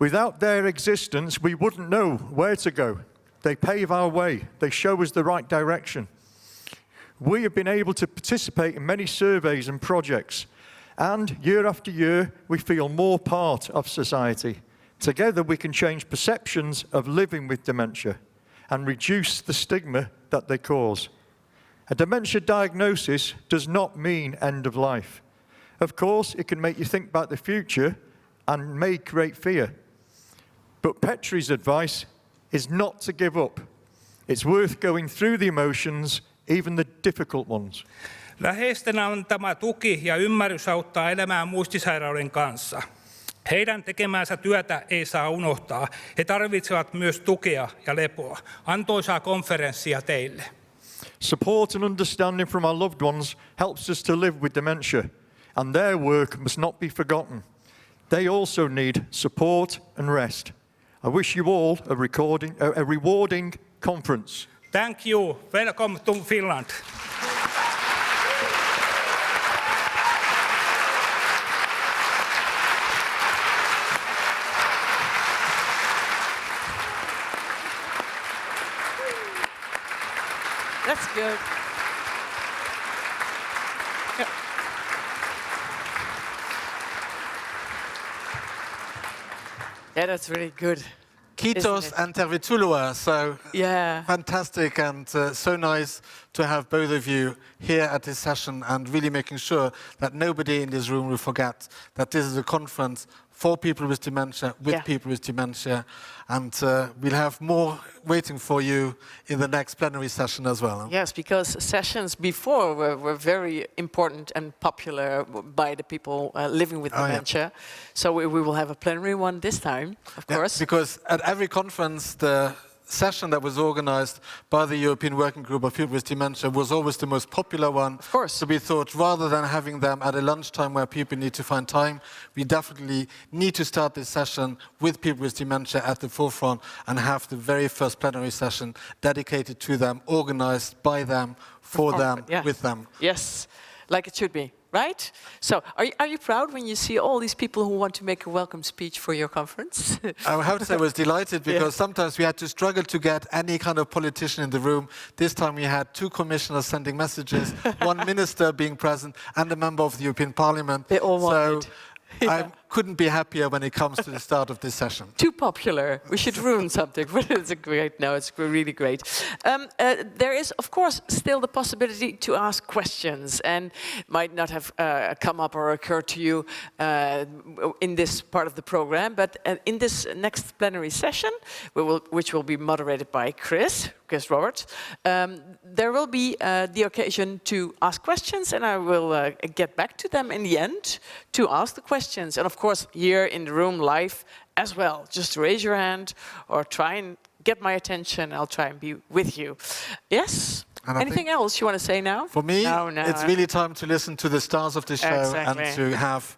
Without their existence, we wouldn't know where to go. They pave our way, they show us the right direction. We have been able to participate in many surveys and projects, and year after year we feel more part of society. Together we can change perceptions of living with dementia and reduce the stigma that they cause. A dementia diagnosis does not mean end of life. Of course, it can make you think about the future and may create fear. But Petri's advice is not to give up. It's worth going through the emotions, even the difficult ones. Läheisten antama tuki ja ymmärrys auttaa elämään muistisairauden kanssa. Heidän tekemäänsä työtä ei saa unohtaa. He tarvitsevat myös tukea ja lepoa. Antoisaa konferenssia teille. Support and understanding from our loved ones helps us to live with dementia, and their work must not be forgotten. They also need support and rest. I wish you all a rewarding conference. Thank you. Welcome to Finland. That's good. Yeah, that's really good. Kiitos and tervetuloa. So fantastic and so nice to have both of you here at this session and really making sure that nobody in this room will forget that this is a conference for people with dementia, with people with dementia, and we'll have more waiting for you in the next plenary session as well. Yes, because sessions before were very important and popular by the people living with dementia. So we will have a plenary one this time, of course. Because at every conference, the session that was organized by the European Working Group of People with Dementia was always the most popular one. Of course. So we thought rather than having them at a lunchtime where people need to find time, we definitely need to start this session with people with dementia at the forefront and have the very first plenary session dedicated to them, organized by them, for them, with them. Yes, like it should be. Right? So, are you proud when you see all these people who want to make a welcome speech for your conference? I have to say I was delighted because sometimes we had to struggle to get any kind of politician in the room. This time we had 2 commissioners sending messages, 1 minister being present, and a member of the European Parliament. They all wanted. So I couldn't be happier when it comes to the start of this session. Too popular. We should ruin something, but it's it's really great. There is, of course, still the possibility to ask questions, and might not have come up or occurred to you in this part of the program, but in this next plenary session, which will be moderated by Chris Roberts, there will be the occasion to ask questions, and I will get back to them in the end to ask the questions. And of course, here in the room live as well. Just raise your hand or try and get my attention. I'll try and be with you. Yes? And anything else you want to say now? For me, no. It's really time to listen to the stars of the show and to have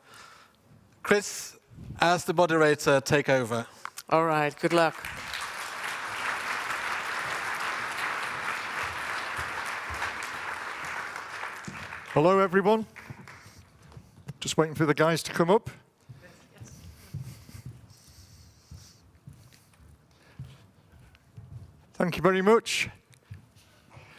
Chris, as the moderator, take over. All right, good luck. Hello, everyone. Just waiting for the guys to come up. Thank you very much.